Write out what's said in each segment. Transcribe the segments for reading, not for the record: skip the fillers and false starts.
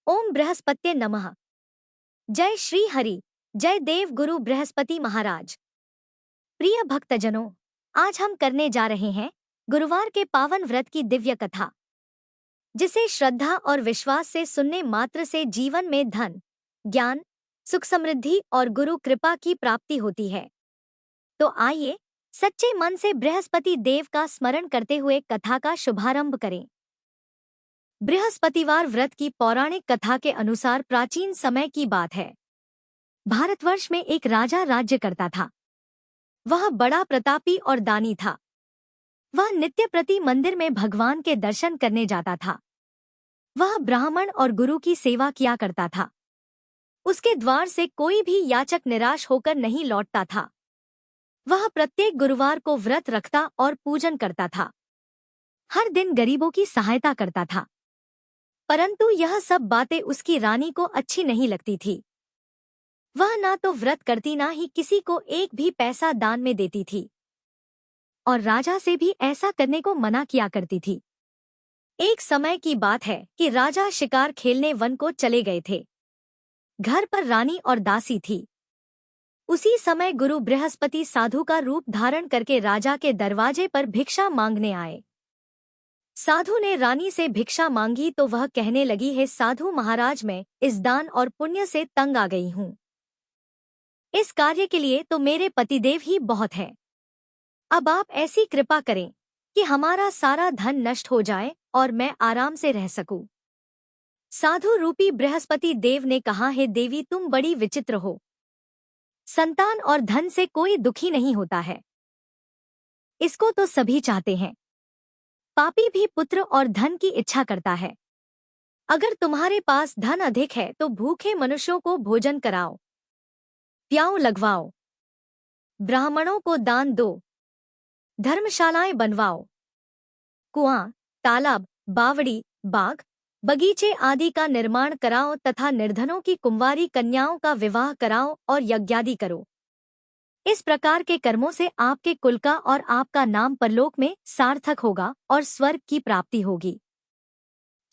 ओम बृहस्पत्ये नमः। जय श्री हरि। जय देव गुरु बृहस्पति महाराज। प्रिय भक्तजनों, आज हम करने जा रहे हैं गुरुवार के पावन व्रत की दिव्य कथा, जिसे श्रद्धा और विश्वास से सुनने मात्र से जीवन में धन, ज्ञान, सुख, समृद्धि और गुरु कृपा की प्राप्ति होती है। तो आइए सच्चे मन से बृहस्पति देव का स्मरण करते हुए कथा का शुभारंभ करें। बृहस्पतिवार व्रत की पौराणिक कथा के अनुसार प्राचीन समय की बात है। भारतवर्ष में एक राजा राज्य करता था। वह बड़ा प्रतापी और दानी था। वह नित्य प्रति मंदिर में भगवान के दर्शन करने जाता था। वह ब्राह्मण और गुरु की सेवा किया करता था। उसके द्वार से कोई भी याचक निराश होकर नहीं लौटता था। वह प्रत्येक गुरुवार को व्रत रखता और पूजन करता था। हर दिन गरीबों की सहायता करता था। परंतु यह सब बातें उसकी रानी को अच्छी नहीं लगती थी। वह ना तो व्रत करती, ना ही किसी को एक भी पैसा दान में देती थी, और राजा से भी ऐसा करने को मना किया करती थी। एक समय की बात है कि राजा शिकार खेलने वन को चले गए थे। घर पर रानी और दासी थी। उसी समय गुरु बृहस्पति साधु का रूप धारण करके राजा के दरवाजे पर भिक्षा मांगने आए। साधु ने रानी से भिक्षा मांगी तो वह कहने लगी, हे साधु महाराज, मैं इस दान और पुण्य से तंग आ गई हूँ। इस कार्य के लिए तो मेरे पतिदेव ही बहुत हैं। अब आप ऐसी कृपा करें कि हमारा सारा धन नष्ट हो जाए और मैं आराम से रह सकूं। साधु रूपी बृहस्पति देव ने कहा, हे देवी, तुम बड़ी विचित्र हो। संतान और धन से कोई दुखी नहीं होता है। इसको तो सभी चाहते हैं। पापी भी पुत्र और धन की इच्छा करता है। अगर तुम्हारे पास धन अधिक है तो भूखे मनुष्यों को भोजन कराओ, प्याऊ लगवाओ, ब्राह्मणों को दान दो, धर्मशालाएं बनवाओ, कुआं, तालाब, बावड़ी, बाग, बगीचे आदि का निर्माण कराओ तथा निर्धनों की कुंवारी कन्याओं का विवाह कराओ और यज्ञादि करो। इस प्रकार के कर्मों से आपके कुल का और आपका नाम परलोक में सार्थक होगा और स्वर्ग की प्राप्ति होगी।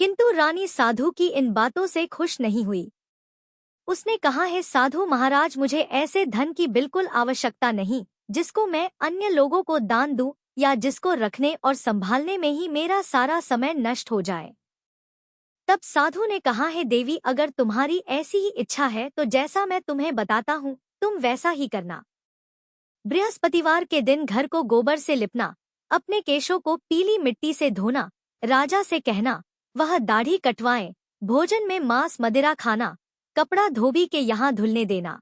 किंतु रानी साधु की इन बातों से खुश नहीं हुई। उसने कहा, है साधु महाराज, मुझे ऐसे धन की बिल्कुल आवश्यकता नहीं जिसको मैं अन्य लोगों को दान दूं या जिसको रखने और संभालने में ही मेरा सारा समय नष्ट हो जाए। तब साधु ने कहा, है देवी, अगर तुम्हारी ऐसी ही इच्छा है तो जैसा मैं तुम्हें बताता हूँ तुम वैसा ही करना। बृहस्पतिवार के दिन घर को गोबर से लिपना, अपने केशों को पीली मिट्टी से धोना, राजा से कहना वह दाढ़ी कटवाएं, भोजन में मांस मदिरा खाना, कपड़ा धोबी के यहाँ धुलने देना।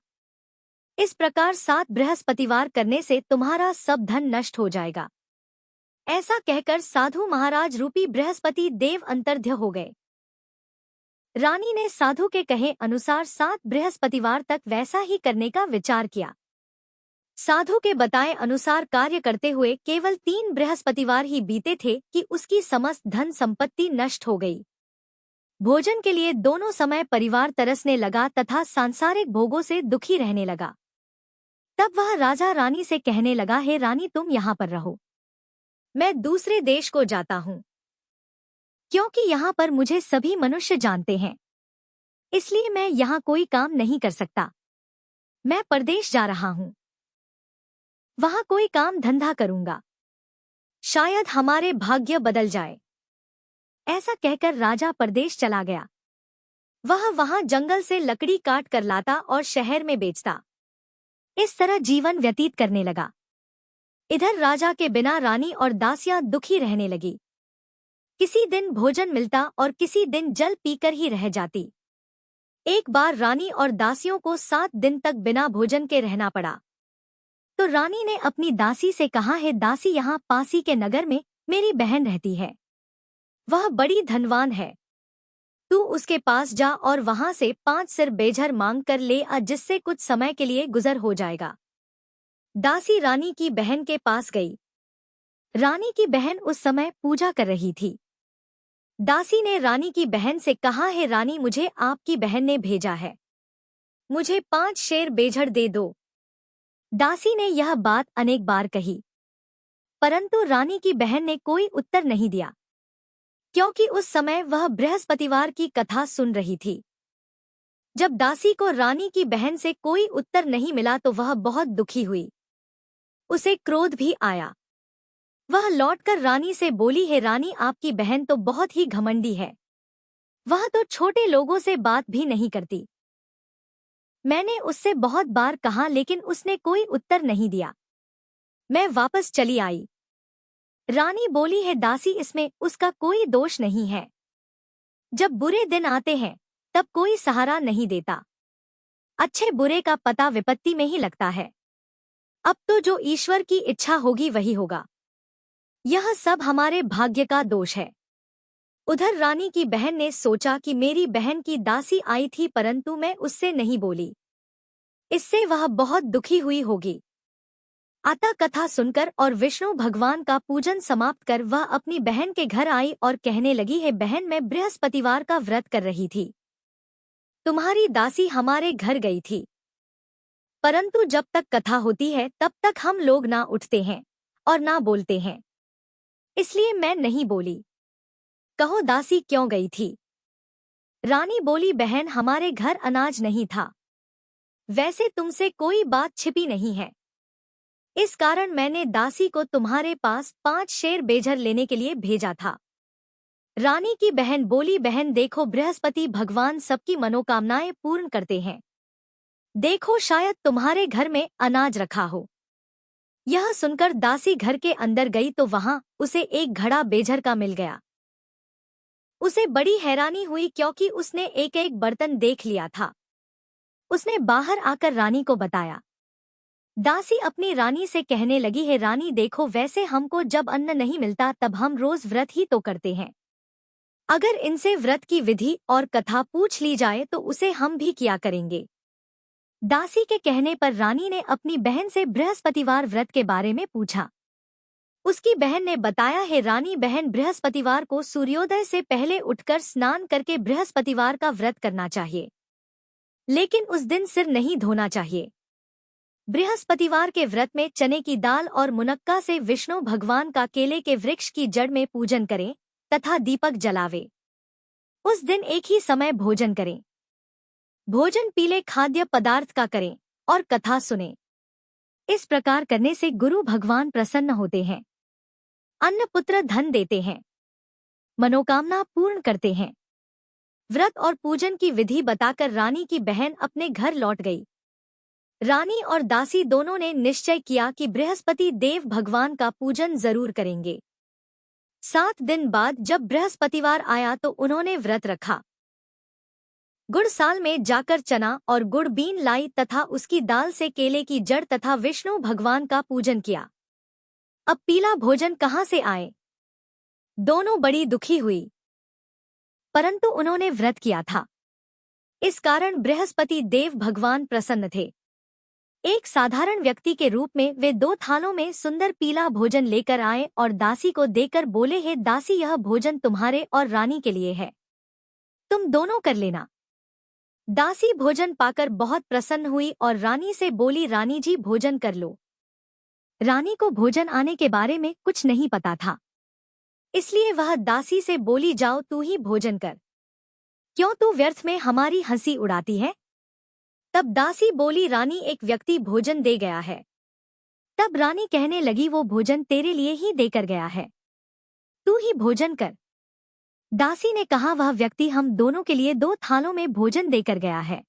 इस प्रकार 7 बृहस्पतिवार करने से तुम्हारा सब धन नष्ट हो जाएगा। ऐसा कहकर साधु महाराज रूपी बृहस्पति देव अंतर्ध्य हो गए। रानी ने साधु के कहे अनुसार 7 बृहस्पतिवार तक वैसा ही करने का विचार किया। साधु के बताए अनुसार कार्य करते हुए केवल 3 बृहस्पतिवार ही बीते थे कि उसकी समस्त धन संपत्ति नष्ट हो गई। भोजन के लिए दोनों समय परिवार तरसने लगा तथा सांसारिक भोगों से दुखी रहने लगा। तब वह राजा रानी से कहने लगा, हे रानी, तुम यहाँ पर रहो, मैं दूसरे देश को जाता हूँ, क्योंकि यहाँ पर मुझे सभी मनुष्य जानते हैं, इसलिए मैं यहाँ कोई काम नहीं कर सकता। मैं परदेश जा रहा हूँ, वहां कोई काम धंधा करूंगा, शायद हमारे भाग्य बदल जाए। ऐसा कहकर राजा परदेश चला गया। वह वहां जंगल से लकड़ी काट कर लाता और शहर में बेचता। इस तरह जीवन व्यतीत करने लगा। इधर राजा के बिना रानी और दासियां दुखी रहने लगी। किसी दिन भोजन मिलता और किसी दिन जल पीकर ही रह जाती। एक बार रानी और दासियों को 7 दिन तक बिना भोजन के रहना पड़ा। तो रानी ने अपनी दासी से कहा, है दासी, यहाँ पासी के नगर में मेरी बहन रहती है। वह बड़ी धनवान है। तू उसके पास जा और वहां से 5 सिर बेझर मांग कर ले आ, जिससे कुछ समय के लिए गुजर हो जाएगा। दासी रानी की बहन के पास गई। रानी की बहन उस समय पूजा कर रही थी। दासी ने रानी की बहन से कहा, है रानी, मुझे आपकी बहन ने भेजा है, मुझे 5 शेर बेझर दे दो। दासी ने यह बात अनेक बार कही, परंतु रानी की बहन ने कोई उत्तर नहीं दिया। क्योंकि उस समय वह बृहस्पतिवार की कथा सुन रही थी। जब दासी को रानी की बहन से कोई उत्तर नहीं मिला तो वह बहुत दुखी हुई। उसे क्रोध भी आया। वह लौटकर रानी से बोली, हे रानी, आपकी बहन तो बहुत ही घमंडी है। वह तो छोटे लोगों से बात भी नहीं करती। मैंने उससे बहुत बार कहा लेकिन उसने कोई उत्तर नहीं दिया। मैं वापस चली आई। रानी बोली, है दासी, इसमें उसका कोई दोष नहीं है। जब बुरे दिन आते हैं तब कोई सहारा नहीं देता। अच्छे बुरे का पता विपत्ति में ही लगता है। अब तो जो ईश्वर की इच्छा होगी वही होगा। यह सब हमारे भाग्य का दोष है। उधर रानी की बहन ने सोचा कि मेरी बहन की दासी आई थी परंतु मैं उससे नहीं बोली, इससे वह बहुत दुखी हुई होगी। अतः कथा सुनकर और विष्णु भगवान का पूजन समाप्त कर वह अपनी बहन के घर आई और कहने लगी, है बहन, मैं बृहस्पतिवार का व्रत कर रही थी। तुम्हारी दासी हमारे घर गई थी, परंतु जब तक कथा होती है तब तक हम लोग ना उठते हैं और ना बोलते हैं, इसलिए मैं नहीं बोली। कहो दासी क्यों गई थी? रानी बोली, बहन, हमारे घर अनाज नहीं था। वैसे तुमसे कोई बात छिपी नहीं है, इस कारण मैंने दासी को तुम्हारे पास 5 शेर बेझर लेने के लिए भेजा था। रानी की बहन बोली, बहन देखो, बृहस्पति भगवान सबकी मनोकामनाएं पूर्ण करते हैं। देखो शायद तुम्हारे घर में अनाज रखा हो। यह सुनकर दासी घर के अंदर गई तो वहां उसे एक घड़ा बेझर का मिल गया। उसे बड़ी हैरानी हुई क्योंकि उसने एक एक बर्तन देख लिया था। उसने बाहर आकर रानी को बताया। दासी अपनी रानी से कहने लगी, है रानी देखो, वैसे हमको जब अन्न नहीं मिलता तब हम रोज व्रत ही तो करते हैं। अगर इनसे व्रत की विधि और कथा पूछ ली जाए तो उसे हम भी किया करेंगे। दासी के कहने पर रानी ने अपनी बहन से बृहस्पतिवार व्रत के बारे में पूछा। उसकी बहन ने बताया, है रानी बहन, बृहस्पतिवार को सूर्योदय से पहले उठकर स्नान करके बृहस्पतिवार का व्रत करना चाहिए, लेकिन उस दिन सिर नहीं धोना चाहिए। बृहस्पतिवार के व्रत में चने की दाल और मुनक्का से विष्णु भगवान का केले के वृक्ष की जड़ में पूजन करें तथा दीपक जलावे। उस दिन एक ही समय भोजन करें। भोजन पीले खाद्य पदार्थ का करें और कथा सुनें। इस प्रकार करने से गुरु भगवान प्रसन्न होते हैं, अन्न पुत्र धन देते हैं, मनोकामना पूर्ण करते हैं। व्रत और पूजन की विधि बताकर रानी की बहन अपने घर लौट गई। रानी और दासी दोनों ने निश्चय किया कि बृहस्पति देव भगवान का पूजन जरूर करेंगे। 7 दिन बाद जब बृहस्पतिवार आया तो उन्होंने व्रत रखा। गुड़ साल में जाकर चना और गुड़ बीन लाई तथा उसकी दाल से केले की जड़ तथा विष्णु भगवान का पूजन किया। अब पीला भोजन कहाँ से आए? दोनों बड़ी दुखी हुई, परंतु उन्होंने व्रत किया था, इस कारण बृहस्पति देव भगवान प्रसन्न थे। एक साधारण व्यक्ति के रूप में वे 2 थालों में सुंदर पीला भोजन लेकर आए और दासी को देकर बोले, हे दासी, यह भोजन तुम्हारे और रानी के लिए है, तुम दोनों कर लेना। दासी भोजन पाकर बहुत प्रसन्न हुई और रानी से बोली, रानी जी भोजन कर लो। रानी को भोजन आने के बारे में कुछ नहीं पता था, इसलिए वह दासी से बोली, जाओ तू ही भोजन कर, क्यों तू व्यर्थ में हमारी हंसी उड़ाती है? तब दासी बोली, रानी, एक व्यक्ति भोजन दे गया है। तब रानी कहने लगी, वो भोजन तेरे लिए ही देकर गया है, तू ही भोजन कर। दासी ने कहा, वह व्यक्ति हम दोनों के लिए 2 थालों में भोजन देकर गया है,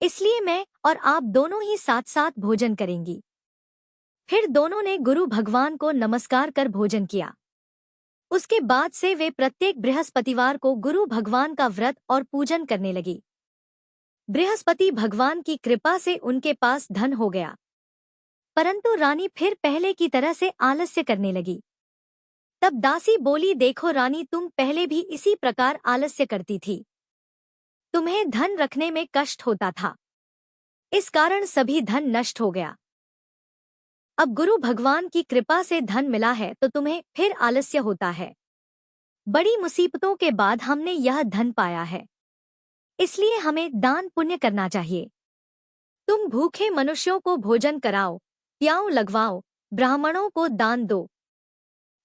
इसलिए मैं और आप दोनों ही साथ साथ भोजन करेंगी। फिर दोनों ने गुरु भगवान को नमस्कार कर भोजन किया। उसके बाद से वे प्रत्येक बृहस्पतिवार को गुरु भगवान का व्रत और पूजन करने लगी। बृहस्पति भगवान की कृपा से उनके पास धन हो गया, परंतु रानी फिर पहले की तरह से आलस्य करने लगी। तब दासी बोली, देखो रानी, तुम पहले भी इसी प्रकार आलस्य करती थी, तुम्हें धन रखने में कष्ट होता था, इस कारण सभी धन नष्ट हो गया। अब गुरु भगवान की कृपा से धन मिला है तो तुम्हें फिर आलस्य होता है। बड़ी मुसीबतों के बाद हमने यह धन पाया है, इसलिए हमें दान पुण्य करना चाहिए। तुम भूखे मनुष्यों को भोजन कराओ, प्याऊ लगवाओ, ब्राह्मणों को दान दो,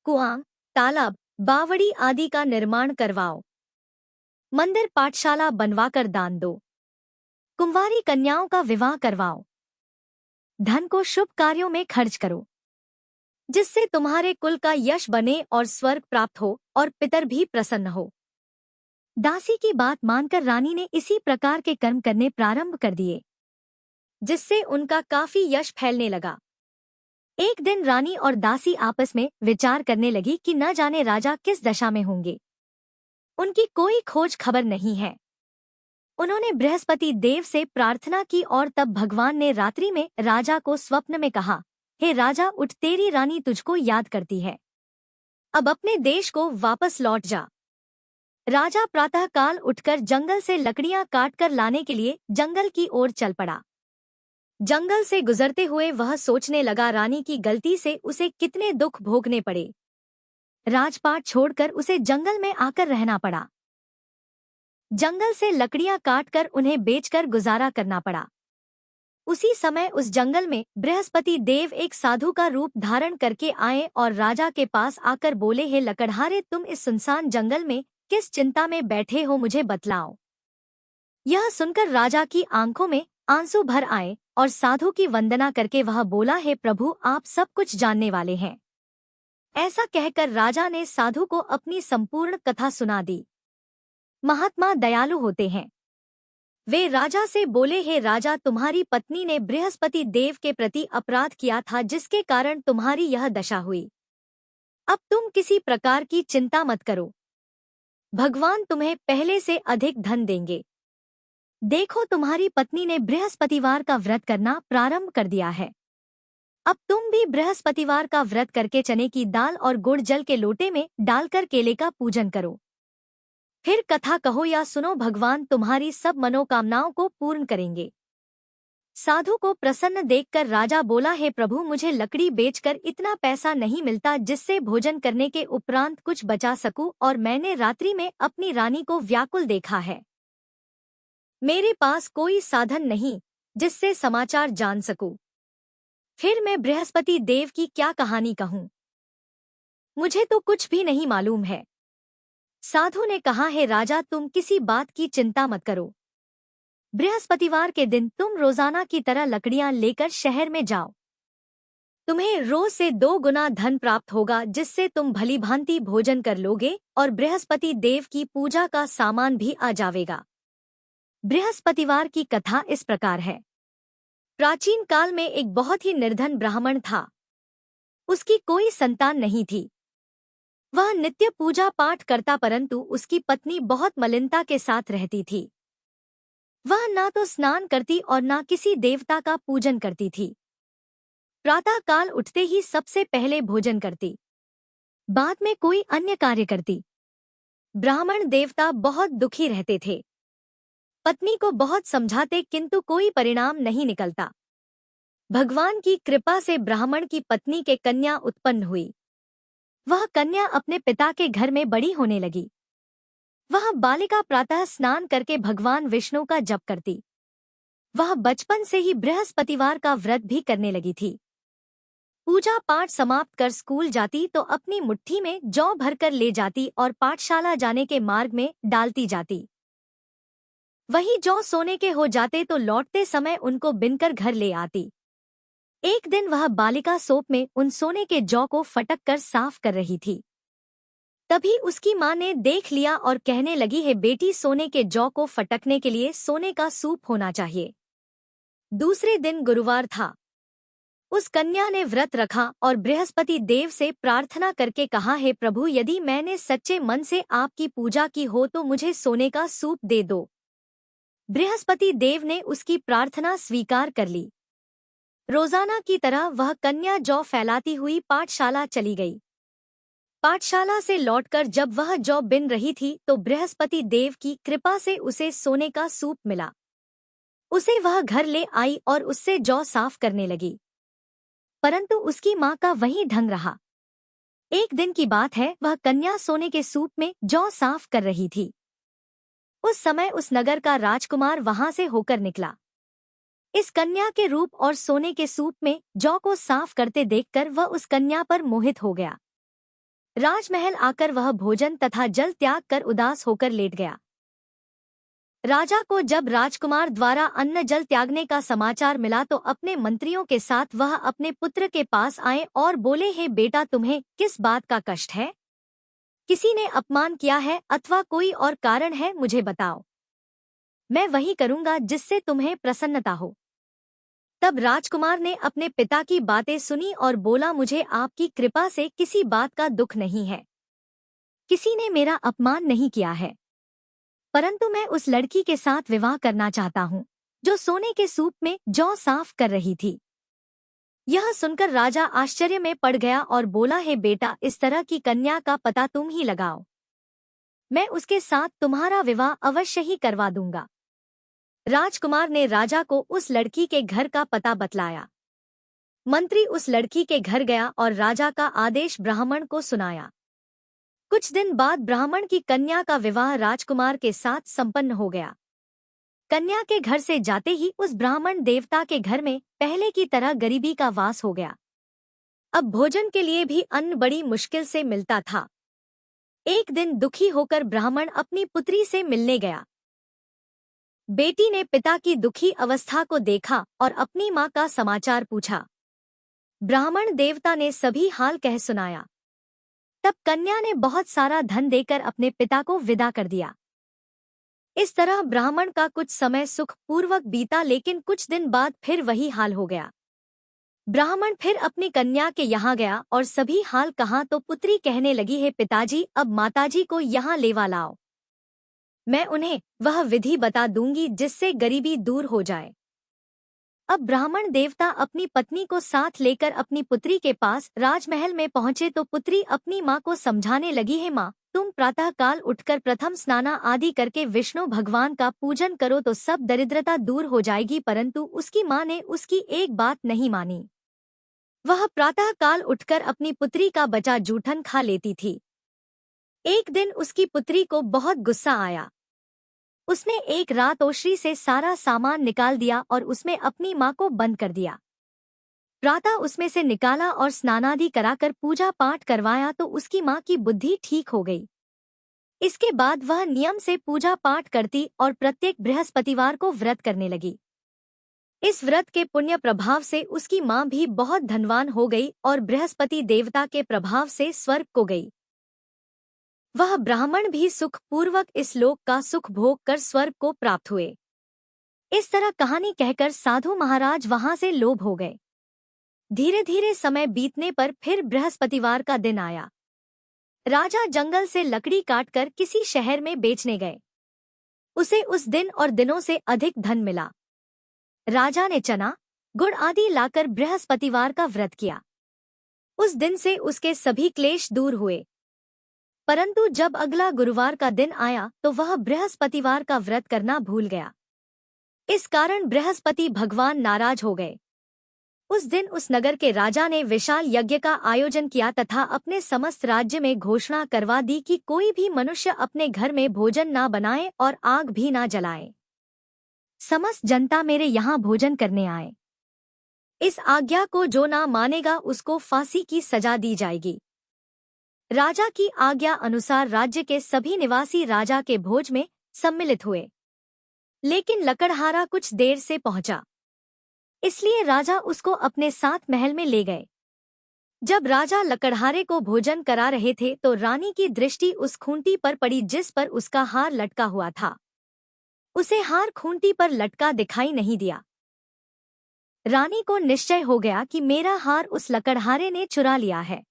कुआं, तालाब, बावड़ी आदि का निर्माण करवाओ। मंदिर पाठशाला बनवाकर दान दो। कुंवारी कन्याओं का विवाह करवाओ। धन को शुभ कार्यों में खर्च करो, जिससे तुम्हारे कुल का यश बने और स्वर्ग प्राप्त हो और पितर भी प्रसन्न हो। दासी की बात मानकर रानी ने इसी प्रकार के कर्म करने प्रारंभ कर दिए, जिससे उनका काफी यश फैलने लगा। एक दिन रानी और दासी आपस में विचार करने लगी कि न जाने राजा किस दशा में होंगे। उनकी कोई खोज खबर नहीं है। उन्होंने बृहस्पति देव से प्रार्थना की और तब भगवान ने रात्रि में राजा को स्वप्न में कहा, हे राजा उठ, तेरी रानी तुझको याद करती है। अब अपने देश को वापस लौट जा। राजा प्रातःकाल उठकर जंगल से लकड़ियां काटकर लाने के लिए जंगल की ओर चल पड़ा। जंगल से गुजरते हुए वह सोचने लगा, रानी की गलती से उसे कितने दुख भोगने पड़े। राजपाट छोड़कर उसे जंगल में आकर रहना पड़ा। जंगल से लकड़ियां काटकर उन्हें बेचकर गुजारा करना पड़ा। उसी समय उस जंगल में बृहस्पति देव एक साधु का रूप धारण करके आए और राजा के पास आकर बोले, हे लकड़हारे, तुम इस सुनसान जंगल में किस चिंता में बैठे हो, मुझे बतलाओ। यह सुनकर राजा की आंखों में आंसू भर आए और साधु की वंदना करके वह बोला, हे प्रभु, आप सब कुछ जानने वाले हैं। ऐसा कहकर राजा ने साधु को अपनी संपूर्ण कथा सुना दी। महात्मा दयालु होते हैं। वे राजा से बोले, हे राजा, तुम्हारी पत्नी ने बृहस्पति देव के प्रति अपराध किया था, जिसके कारण तुम्हारी यह दशा हुई। अब तुम किसी प्रकार की चिंता मत करो। भगवान तुम्हें पहले से अधिक धन देंगे। देखो, तुम्हारी पत्नी ने बृहस्पतिवार का व्रत करना प्रारंभ कर दिया है। अब तुम भी बृहस्पतिवार का व्रत करके चने की दाल और गुड़ जल के लोटे में डालकर केले का पूजन करो। फिर कथा कहो या सुनो, भगवान तुम्हारी सब मनोकामनाओं को पूर्ण करेंगे। साधु को प्रसन्न देखकर राजा बोला, हे प्रभु, मुझे लकड़ी बेचकर इतना पैसा नहीं मिलता जिससे भोजन करने के उपरांत कुछ बचा सकूं, और मैंने रात्रि में अपनी रानी को व्याकुल देखा है। मेरे पास कोई साधन नहीं जिससे समाचार जान सकूं। फिर मैं बृहस्पति देव की क्या कहानी कहूं? मुझे तो कुछ भी नहीं मालूम है। साधु ने कहा, हे राजा, तुम किसी बात की चिंता मत करो। बृहस्पतिवार के दिन तुम रोजाना की तरह लकड़ियां लेकर शहर में जाओ। तुम्हें रोज से 2 गुना धन प्राप्त होगा, जिससे तुम भलीभांति भोजन कर लोगे और बृहस्पति देव की पूजा का सामान भी आ जावेगा। बृहस्पतिवार की कथा इस प्रकार है। प्राचीन काल में एक बहुत ही निर्धन ब्राह्मण था। उसकी कोई संतान नहीं थी। वह नित्य पूजा पाठ करता, परंतु उसकी पत्नी बहुत मलिनता के साथ रहती थी। वह ना तो स्नान करती और ना किसी देवता का पूजन करती थी। प्रातः काल उठते ही सबसे पहले भोजन करती, बाद में कोई अन्य कार्य करती। ब्राह्मण देवता बहुत दुखी रहते थे। पत्नी को बहुत समझाते, किंतु कोई परिणाम नहीं निकलता। भगवान की कृपा से ब्राह्मण की पत्नी के कन्या उत्पन्न हुई। वह कन्या अपने पिता के घर में बड़ी होने लगी। वह बालिका प्रातः स्नान करके भगवान विष्णु का जप करती। वह बचपन से ही बृहस्पतिवार का व्रत भी करने लगी थी। पूजा पाठ समाप्त कर स्कूल जाती तो अपनी मुट्ठी में जौ भरकर ले जाती और पाठशाला जाने के मार्ग में डालती जाती। वही जौ सोने के हो जाते तो लौटते समय उनको बिनकर घर ले आती। एक दिन वह बालिका सोप में उन सोने के जौ को फटक कर साफ कर रही थी। तभी उसकी माँ ने देख लिया और कहने लगी, हे बेटी, सोने के जौ को फटकने के लिए सोने का सूप होना चाहिए। दूसरे दिन गुरुवार था। उस कन्या ने व्रत रखा और बृहस्पति देव से प्रार्थना करके कहा, हे प्रभु, यदि मैंने सच्चे मन से आपकी पूजा की हो तो मुझे सोने का सूप दे दो। बृहस्पति देव ने उसकी प्रार्थना स्वीकार कर ली। रोजाना की तरह वह कन्या जौ फैलाती हुई पाठशाला चली गई। पाठशाला से लौटकर जब वह जौ बिन रही थी तो बृहस्पति देव की कृपा से उसे सोने का सूप मिला। उसे वह घर ले आई और उससे जौ साफ करने लगी, परंतु उसकी माँ का वही ढंग रहा। एक दिन की बात है, वह कन्या सोने के सूप में जौ साफ कर रही थी। उस समय उस नगर का राजकुमार वहां से होकर निकला। इस कन्या के रूप और सोने के सूप में जौ को साफ करते देखकर वह उस कन्या पर मोहित हो गया। राजमहल आकर वह भोजन तथा जल त्याग कर उदास होकर लेट गया। राजा को जब राजकुमार द्वारा अन्न जल त्यागने का समाचार मिला तो अपने मंत्रियों के साथ वह अपने पुत्र के पास आए और बोले, हे बेटा, तुम्हें किस बात का कष्ट है? किसी ने अपमान किया है अथवा कोई और कारण है? मुझे बताओ, मैं वही करूंगा जिससे तुम्हें प्रसन्नता हो। तब राजकुमार ने अपने पिता की बातें सुनी और बोला, मुझे आपकी कृपा से किसी बात का दुख नहीं है। किसी ने मेरा अपमान नहीं किया है, परंतु मैं उस लड़की के साथ विवाह करना चाहता हूँ जो सोने के सूप में जौ साफ कर रही थी। यह सुनकर राजा आश्चर्य में पड़ गया और बोला, हे बेटा, इस तरह की कन्या का पता तुम ही लगाओ, मैं उसके साथ तुम्हारा विवाह अवश्य ही करवा दूंगा। राजकुमार ने राजा को उस लड़की के घर का पता बतलाया। मंत्री उस लड़की के घर गया और राजा का आदेश ब्राह्मण को सुनाया। कुछ दिन बाद ब्राह्मण की कन्या का विवाह राजकुमार के साथ संपन्न हो गया। कन्या के घर से जाते ही उस ब्राह्मण देवता के घर में पहले की तरह गरीबी का वास हो गया। अब भोजन के लिए भी अन्न बड़ी मुश्किल से मिलता था। एक दिन दुखी होकर ब्राह्मण अपनी पुत्री से मिलने गया। बेटी ने पिता की दुखी अवस्था को देखा और अपनी मां का समाचार पूछा। ब्राह्मण देवता ने सभी हाल कह सुनाया। तब कन्या ने बहुत सारा धन देकर अपने पिता को विदा कर दिया। इस तरह ब्राह्मण का कुछ समय सुख पूर्वक बीता, लेकिन कुछ दिन बाद फिर वही हाल हो गया। ब्राह्मण फिर अपनी कन्या के यहाँ गया और सभी हाल कहा तो पुत्री कहने लगी, हे पिताजी, अब माताजी को यहाँ लेवा लाओ, मैं उन्हें वह विधि बता दूंगी जिससे गरीबी दूर हो जाए। अब ब्राह्मण देवता अपनी पत्नी को साथ लेकर अपनी पुत्री के पास राजमहल में पहुंचे तो पुत्री अपनी मां को समझाने लगी, हे मां, तुम प्रातः काल उठकर प्रथम स्नाना आदि करके विष्णु भगवान का पूजन करो तो सब दरिद्रता दूर हो जाएगी। परंतु उसकी मां ने उसकी एक बात नहीं मानी। वह प्रातः काल उठकर अपनी पुत्री का बचा जूठन खा लेती थी। एक दिन उसकी पुत्री को बहुत गुस्सा आया। उसने एक रात ओशरी से सारा सामान निकाल दिया और उसमें अपनी मां को बंद कर दिया। प्रातः उसमें से निकाला और स्नानादि कराकर पूजा पाठ करवाया तो उसकी मां की बुद्धि ठीक हो गई। इसके बाद वह नियम से पूजा पाठ करती और प्रत्येक बृहस्पतिवार को व्रत करने लगी। इस व्रत के पुण्य प्रभाव से उसकी मां भी बहुत धनवान हो गई और बृहस्पति देवता के प्रभाव से स्वर्ग को गई। वह ब्राह्मण भी सुख पूर्वक इस लोक का सुख भोग कर स्वर्ग को प्राप्त हुए। इस तरह कहानी कहकर साधु महाराज वहां से लोभ हो गए। धीरे धीरे समय बीतने पर फिर बृहस्पतिवार का दिन आया। राजा जंगल से लकड़ी काटकर किसी शहर में बेचने गए। उसे उस दिन और दिनों से अधिक धन मिला। राजा ने चना, गुड़ आदि लाकर बृहस्पतिवार का व्रत किया। उस दिन से उसके सभी क्लेश दूर हुए। परंतु जब अगला गुरुवार का दिन आया तो वह बृहस्पतिवार का व्रत करना भूल गया। इस कारण बृहस्पति भगवान नाराज हो गए। उस दिन उस नगर के राजा ने विशाल यज्ञ का आयोजन किया तथा अपने समस्त राज्य में घोषणा करवा दी कि कोई भी मनुष्य अपने घर में भोजन ना बनाए और आग भी ना जलाए। समस्त जनता मेरे यहाँ भोजन करने आए। इस आज्ञा को जो ना मानेगा उसको फांसी की सजा दी जाएगी। राजा की आज्ञा अनुसार राज्य के सभी निवासी राजा के भोज में सम्मिलित हुए, लेकिन लकड़हारा कुछ देर से पहुंचा, इसलिए राजा उसको अपने साथ महल में ले गए। जब राजा लकड़हारे को भोजन करा रहे थे तो रानी की दृष्टि उस खूंटी पर पड़ी जिस पर उसका हार लटका हुआ था। उसे हार खूंटी पर लटका दिखाई नहीं दिया। रानी को निश्चय हो गया कि मेरा हार उस लकड़हारे ने चुरा लिया है।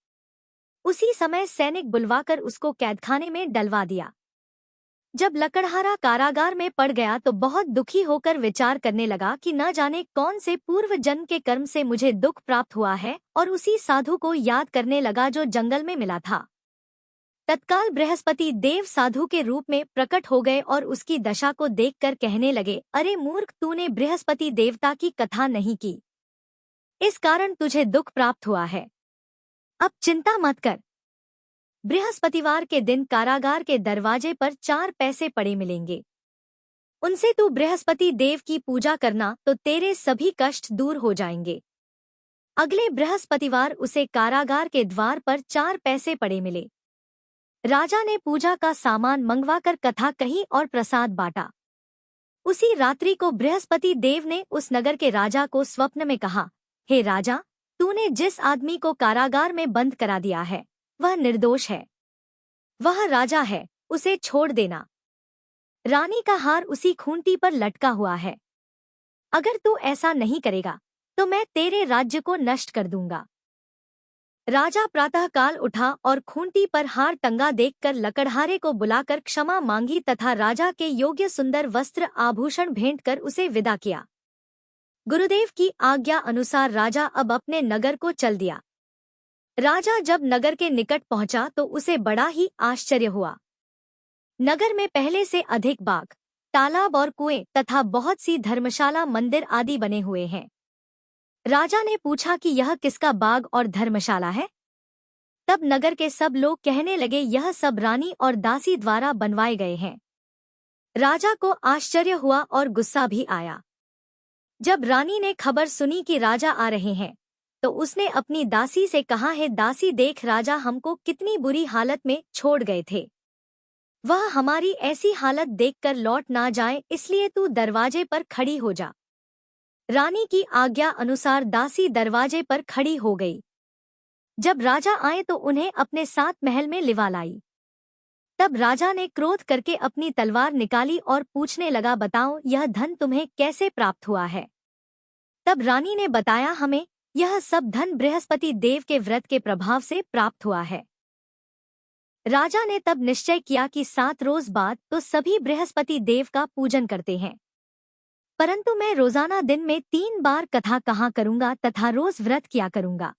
उसी समय सैनिक बुलवाकर उसको कैदखाने में डलवा दिया। जब लकड़हारा कारागार में पड़ गया तो बहुत दुखी होकर विचार करने लगा कि न जाने कौन से पूर्व जन्म के कर्म से मुझे दुख प्राप्त हुआ है, और उसी साधु को याद करने लगा जो जंगल में मिला था। तत्काल बृहस्पति देव साधु के रूप में प्रकट हो गए और उसकी दशा को देखकर कहने लगे, अरे मूर्ख, तूने बृहस्पति देवता की कथा नहीं की, इस कारण तुझे दुख प्राप्त हुआ है। अब चिंता मत कर। बृहस्पतिवार के दिन कारागार के दरवाजे पर 4 पैसे पड़े मिलेंगे। उनसे तू बृहस्पति देव की पूजा करना तो तेरे सभी कष्ट दूर हो जाएंगे। अगले बृहस्पतिवार उसे कारागार के द्वार पर 4 पैसे पड़े मिले। राजा ने पूजा का सामान मंगवाकर कथा कही और प्रसाद बांटा। उसी रात्रि को बृहस्पति देव ने उस नगर के राजा को स्वप्न में कहा, हे राजा, तूने जिस आदमी को कारागार में बंद करा दिया है वह निर्दोष है। वह राजा है, उसे छोड़ देना। रानी का हार उसी खूंटी पर लटका हुआ है। अगर तू ऐसा नहीं करेगा तो मैं तेरे राज्य को नष्ट कर दूंगा। राजा प्रातःकाल उठा और खूंटी पर हार टंगा देखकर लकड़हारे को बुलाकर क्षमा मांगी तथा राजा के योग्य सुंदर वस्त्र आभूषण भेंट कर उसे विदा किया। गुरुदेव की आज्ञा अनुसार राजा अब अपने नगर को चल दिया। राजा जब नगर के निकट पहुंचा तो उसे बड़ा ही आश्चर्य हुआ। नगर में पहले से अधिक बाग, तालाब और कुएं तथा बहुत सी धर्मशाला, मंदिर आदि बने हुए हैं। राजा ने पूछा कि यह किसका बाग और धर्मशाला है? तब नगर के सब लोग कहने लगे, यह सब रानी और दासी द्वारा बनवाए गए हैं। राजा को आश्चर्य हुआ और गुस्सा भी आया। जब रानी ने खबर सुनी कि राजा आ रहे हैं तो उसने अपनी दासी से कहा, है दासी, देख राजा हमको कितनी बुरी हालत में छोड़ गए थे। वह हमारी ऐसी हालत देखकर लौट ना जाए, इसलिए तू दरवाजे पर खड़ी हो जा। रानी की आज्ञा अनुसार दासी दरवाजे पर खड़ी हो गई। जब राजा आए तो उन्हें अपने साथ महल में लिवा लाई। तब राजा ने क्रोध करके अपनी तलवार निकाली और पूछने लगा, बताओ यह धन तुम्हें कैसे प्राप्त हुआ है? तब रानी ने बताया, हमें यह सब धन बृहस्पति देव के व्रत के प्रभाव से प्राप्त हुआ है। राजा ने तब निश्चय किया कि 7 रोज बाद तो सभी बृहस्पति देव का पूजन करते हैं, परंतु मैं रोजाना दिन में 3 बार कथा कहा करूंगा तथा रोज व्रत किया करूंगा।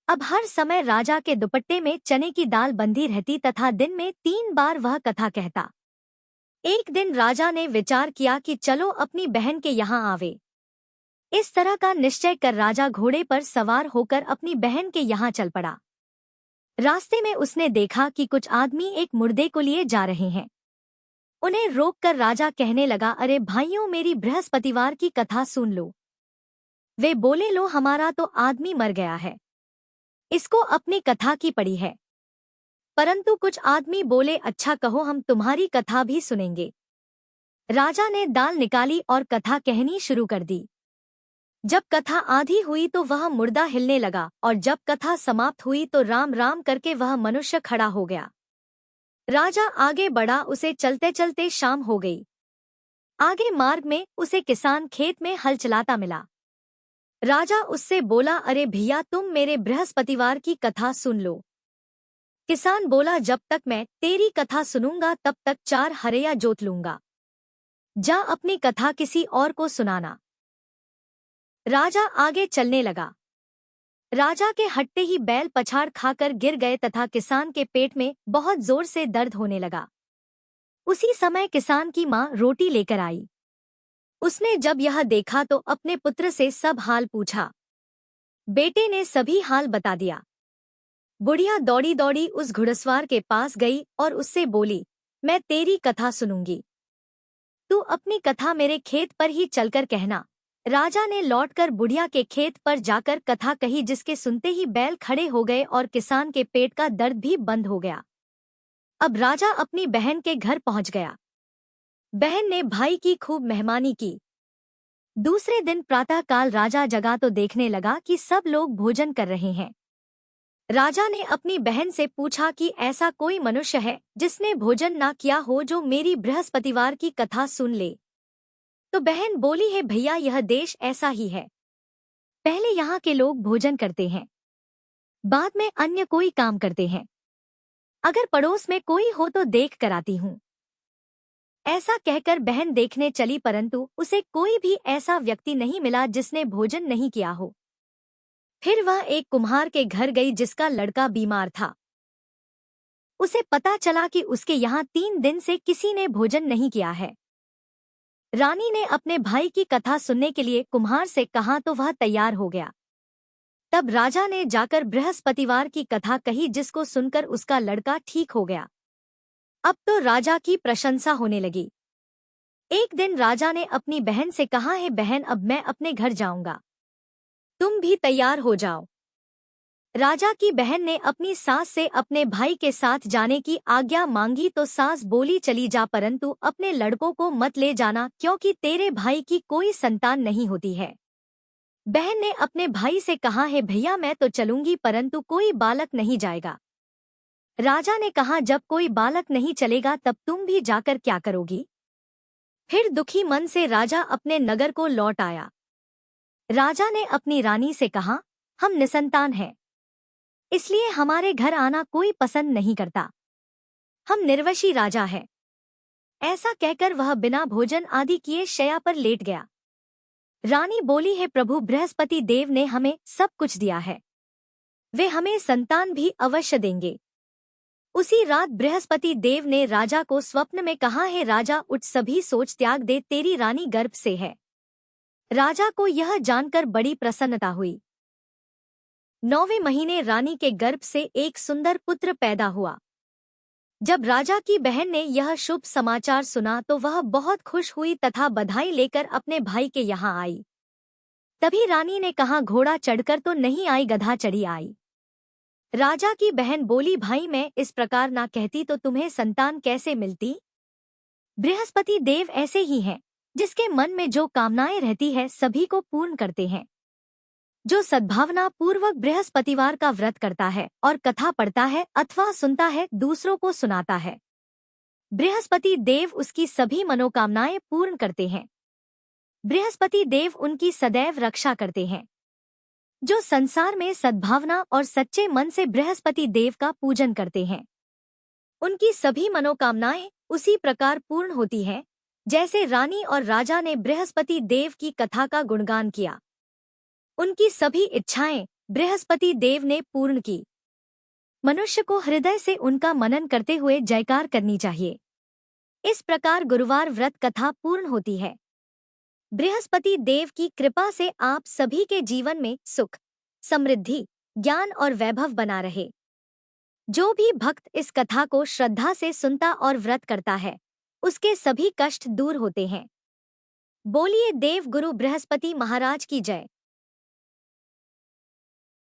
अब हर समय राजा के दुपट्टे में चने की दाल बंधी रहती तथा दिन में 3 बार वह कथा कहता। एक दिन राजा ने विचार किया कि चलो अपनी बहन के यहाँ आवे। इस तरह का निश्चय कर राजा घोड़े पर सवार होकर अपनी बहन के यहाँ चल पड़ा। रास्ते में उसने देखा कि कुछ आदमी एक मुर्दे को लिए जा रहे हैं। उन्हें रोककर राजा कहने लगा, अरे भाइयों, मेरी बृहस्पतिवार की कथा सुन लो। वे बोले, लो, हमारा तो आदमी मर गया है, इसको अपनी कथा की पड़ी है। परंतु कुछ आदमी बोले, अच्छा कहो, हम तुम्हारी कथा भी सुनेंगे। राजा ने दाल निकाली और कथा कहनी शुरू कर दी। जब कथा आधी हुई तो वह मुर्दा हिलने लगा और जब कथा समाप्त हुई तो राम राम करके वह मनुष्य खड़ा हो गया। राजा आगे बढ़ा, उसे चलते चलते शाम हो गई। आगे मार्ग में उसे किसान खेत में हल चलाता मिला। राजा उससे बोला, अरे भैया, तुम मेरे बृहस्पतिवार की कथा सुन लो। किसान बोला, जब तक मैं तेरी कथा सुनूंगा तब तक 4 हरैया जोत लूंगा। जा अपनी कथा किसी और को सुनाना। राजा आगे चलने लगा। राजा के हटते ही बैल पछाड़ खाकर गिर गए तथा किसान के पेट में बहुत जोर से दर्द होने लगा। उसी समय किसान की माँ रोटी लेकर आई। उसने जब यह देखा तो अपने पुत्र से सब हाल पूछा। बेटे ने सभी हाल बता दिया। बुढ़िया दौड़ी दौड़ी उस घुड़सवार के पास गई और उससे बोली, मैं तेरी कथा सुनूंगी, तू अपनी कथा मेरे खेत पर ही चलकर कहना। राजा ने लौटकर बुढ़िया के खेत पर जाकर कथा कही, जिसके सुनते ही बैल खड़े हो गए और किसान के पेट का दर्द भी बंद हो गया। अब राजा अपनी बहन के घर पहुंच गया। बहन ने भाई की खूब मेहमानी की। दूसरे दिन प्रातःकाल राजा जगा तो देखने लगा कि सब लोग भोजन कर रहे हैं। राजा ने अपनी बहन से पूछा कि ऐसा कोई मनुष्य है जिसने भोजन ना किया हो जो मेरी बृहस्पतिवार की कथा सुन ले। तो बहन बोली, है भैया, यह देश ऐसा ही है। पहले यहाँ के लोग भोजन करते हैं, बाद में अन्य कोई काम करते हैं। अगर पड़ोस में कोई हो तो देख कर आती हूँ। ऐसा कहकर बहन देखने चली, परंतु उसे कोई भी ऐसा व्यक्ति नहीं मिला जिसने भोजन नहीं किया हो। फिर वह एक कुम्हार के घर गई जिसका लड़का बीमार था। उसे पता चला कि उसके यहाँ 3 दिन से किसी ने भोजन नहीं किया है। रानी ने अपने भाई की कथा सुनने के लिए कुम्हार से कहा तो वह तैयार हो गया। तब राजा ने जाकर बृहस्पतिवार की कथा कही, जिसको सुनकर उसका लड़का ठीक हो गया। अब तो राजा की प्रशंसा होने लगी। एक दिन राजा ने अपनी बहन से कहा, है बहन, अब मैं अपने घर जाऊंगा, तुम भी तैयार हो जाओ। राजा की बहन ने अपनी सास से अपने भाई के साथ जाने की आज्ञा मांगी तो सास बोली चली जा, परंतु अपने लड़कों को मत ले जाना, क्योंकि तेरे भाई की कोई संतान नहीं होती है। बहन ने अपने भाई से कहा है भैया मैं तो चलूंगी, परंतु कोई बालक नहीं जाएगा। राजा ने कहा जब कोई बालक नहीं चलेगा तब तुम भी जाकर क्या करोगी। फिर दुखी मन से राजा अपने नगर को लौट आया। राजा ने अपनी रानी से कहा हम निसंतान हैं, इसलिए हमारे घर आना कोई पसंद नहीं करता। हम निर्वशी राजा हैं। ऐसा कहकर वह बिना भोजन आदि किए शैया पर लेट गया। रानी बोली है प्रभु बृहस्पति देव ने हमें सब कुछ दिया है, वे हमें संतान भी अवश्य देंगे। उसी रात बृहस्पति देव ने राजा को स्वप्न में कहा है राजा उठ, सभी सोच त्याग दे, तेरी रानी गर्भ से है। राजा को यह जानकर बड़ी प्रसन्नता हुई। 9वें महीने रानी के गर्भ से एक सुंदर पुत्र पैदा हुआ। जब राजा की बहन ने यह शुभ समाचार सुना तो वह बहुत खुश हुई तथा बधाई लेकर अपने भाई के यहाँ आई। तभी रानी ने कहा घोड़ा चढ़कर तो नहीं आई, गधा चढ़ी आई। राजा की बहन बोली भाई मैं इस प्रकार ना कहती तो तुम्हें संतान कैसे मिलती। बृहस्पति देव ऐसे ही हैं, जिसके मन में जो कामनाएं रहती है सभी को पूर्ण करते हैं। जो सद्भावना पूर्वक बृहस्पतिवार का व्रत करता है और कथा पढ़ता है अथवा सुनता है, दूसरों को सुनाता है, बृहस्पति देव उसकी सभी मनोकामनाएं पूर्ण करते हैं। बृहस्पति देव उनकी सदैव रक्षा करते हैं। जो संसार में सद्भावना और सच्चे मन से बृहस्पति देव का पूजन करते हैं, उनकी सभी मनोकामनाएं उसी प्रकार पूर्ण होती हैं जैसे रानी और राजा ने बृहस्पति देव की कथा का गुणगान किया। उनकी सभी इच्छाएं बृहस्पति देव ने पूर्ण की। मनुष्य को हृदय से उनका मनन करते हुए जयकार करनी चाहिए। इस प्रकार गुरुवार व्रत कथा पूर्ण होती है। बृहस्पति देव की कृपा से आप सभी के जीवन में सुख, समृद्धि, ज्ञान और वैभव बना रहे। जो भी भक्त इस कथा को श्रद्धा से सुनता और व्रत करता है, उसके सभी कष्ट दूर होते हैं। बोलिए देव गुरु बृहस्पति महाराज की जय।